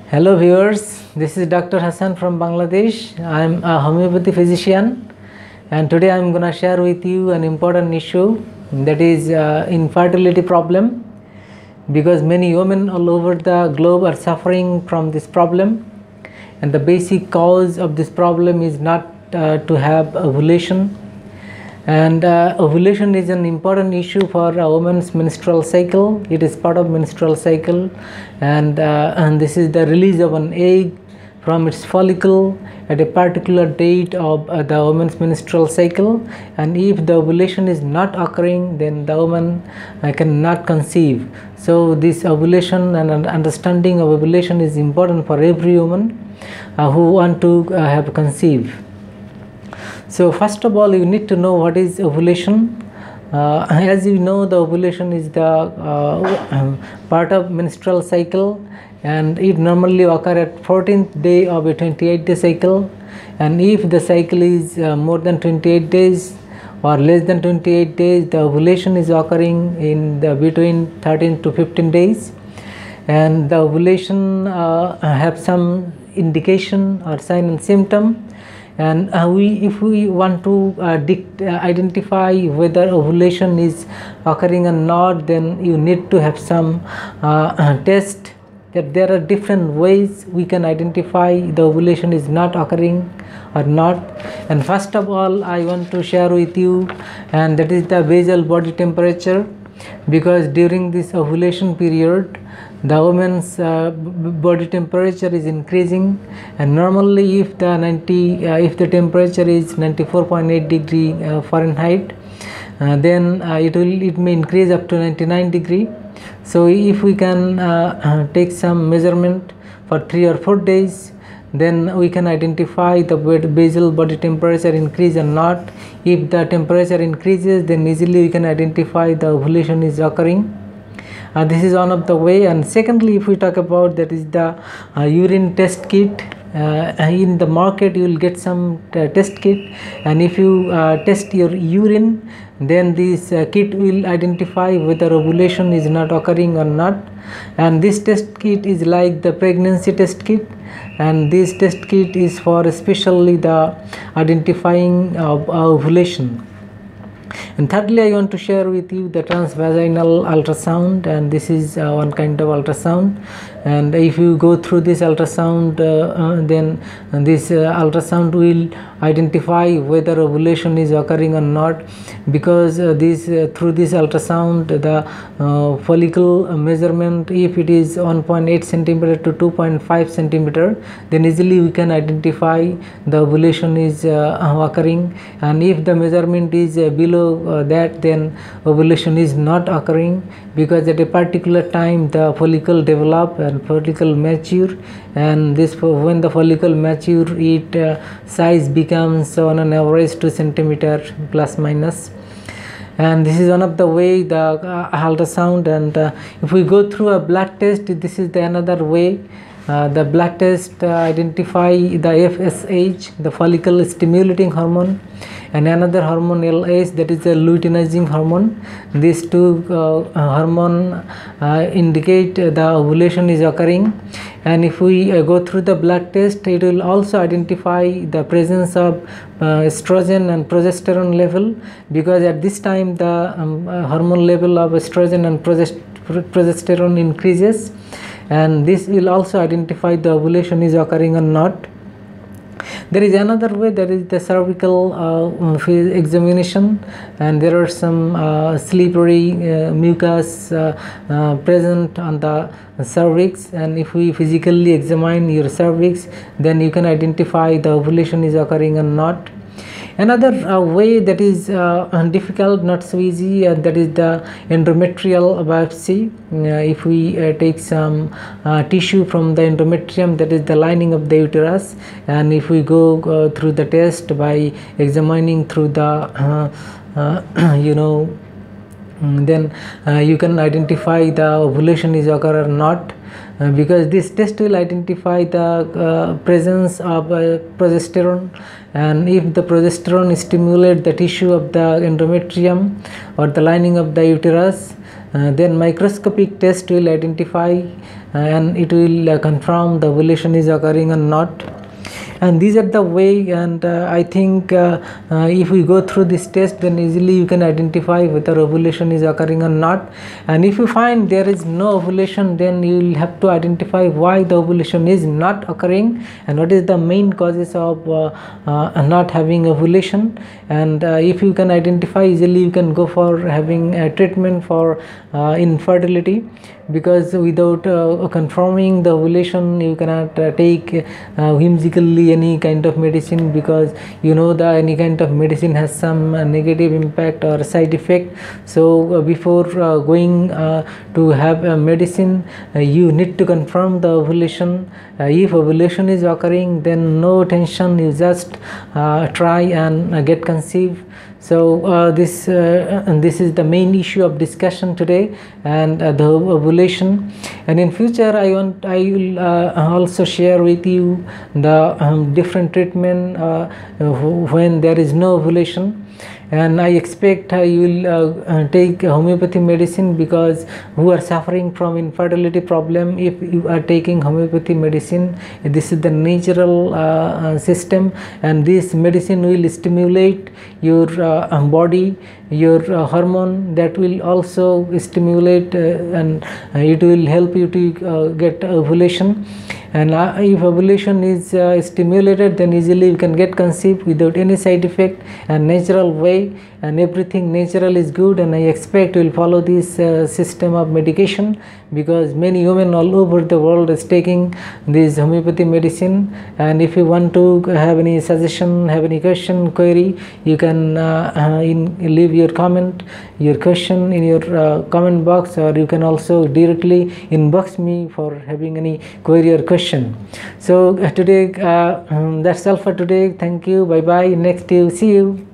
Hello viewers, this is Dr. Hassan from Bangladesh. I am a homeopathy physician and today I am going to share with you an important issue, that is infertility problem, because many women all over the globe are suffering from this problem, and the basic cause of this problem is not to have ovulation. And ovulation is an important issue for a woman's menstrual cycle. It is part of menstrual cycle, and this is the release of an egg from its follicle at a particular date of the woman's menstrual cycle. And if the ovulation is not occurring, then the woman cannot conceive. So this ovulation and understanding of ovulation is important for every woman who want to have conceive. So first of all, you need to know what is ovulation. As you know, the ovulation is the part of menstrual cycle, and it normally occur at 14th day of a 28-day cycle. And if the cycle is more than 28 days or less than 28 days, the ovulation is occurring in the between 13 to 15 days. And the ovulation have some indication or sign and symptom. And if we want to identify whether ovulation is occurring or not, then you need to have some test. That there are different ways we can identify the ovulation is not occurring or not. And first of all, I want to share with you, and that is the basal body temperature, because during this ovulation period the woman's body temperature is increasing, and normally if the temperature is 94.8 degree Fahrenheit, then it may increase up to 99 degree. So if we can take some measurement for 3 or 4 days, then we can identify the basal body temperature increase or not. If the temperature increases, then easily we can identify the ovulation is occurring. This is one of the way. And secondly, if we talk about, that is the urine test kit. In the market you will get some test kit, and if you test your urine, then this kit will identify whether ovulation is not occurring or not. And this test kit is like the pregnancy test kit, and this test kit is for especially the identifying of ovulation. And thirdly, I want to share with you the transvaginal ultrasound, and this is one kind of ultrasound. And if you go through this ultrasound, then this ultrasound will identify whether ovulation is occurring or not, because through this ultrasound the follicle measurement, if it is 1.8 centimeter to 2.5 centimeter, then easily we can identify the ovulation is occurring. And if the measurement is below that, then ovulation is not occurring, because at a particular time the follicle develop and follicle mature, and when the follicle mature, it size becomes on an average 2 centimeter plus minus. And this is one of the way, the ultrasound. And if we go through a blood test, this is the another way. The blood test identify the FSH, the follicle stimulating hormone, and another hormone LH, that is the luteinizing hormone. These two hormone indicate the ovulation is occurring. And if we go through the blood test, it will also identify the presence of estrogen and progesterone level, because at this time the hormone level of estrogen and progesterone increases, and this will also identify the ovulation is occurring or not. There is another way, that is the cervical examination, and there are some slippery mucus present on the cervix, and if we physically examine your cervix, then you can identify the ovulation is occurring or not. Another way that is difficult, not so easy, that is the endometrial biopsy. If we take some tissue from the endometrium, that is the lining of the uterus, and if we go through the test by examining through the then you can identify the ovulation is occur or not, because this test will identify the presence of progesterone. And if the progesterone stimulates the tissue of the endometrium or the lining of the uterus, then microscopic test will identify and it will confirm the ovulation is occurring or not. And these are the way, and I think if we go through this test, then easily you can identify whether ovulation is occurring or not. And if you find there is no ovulation, then you will have to identify why the ovulation is not occurring and what is the main causes of not having ovulation. And if you can identify easily, you can go for having a treatment for infertility, because without confirming the ovulation you cannot take whimsically any kind of medicine, because you know that any kind of medicine has some negative impact or side effect. So before going to have a medicine, you need to confirm the ovulation. If ovulation is occurring, then no tension, you just try and get conceived. So this is the main issue of discussion today, and the ovulation. And in future I will also share with you the different treatment when there is no ovulation. And I expect you will take homeopathy medicine, because who are suffering from infertility problem, if you are taking homeopathy medicine, this is the natural system, and this medicine will stimulate your body, your hormone, that will also stimulate and it will help you to get ovulation. And if ovulation is stimulated, then easily you can get conceived without any side effect and natural way, and everything natural is good. And I expect you will follow this system of medication, because many women all over the world is taking this homeopathy medicine. And if you want to have any suggestion, have any question, query, you can leave your comment, your question in your comment box, or you can also directly inbox me for having any query or question. So today that's all for today. Thank you. Bye bye. Next you see you.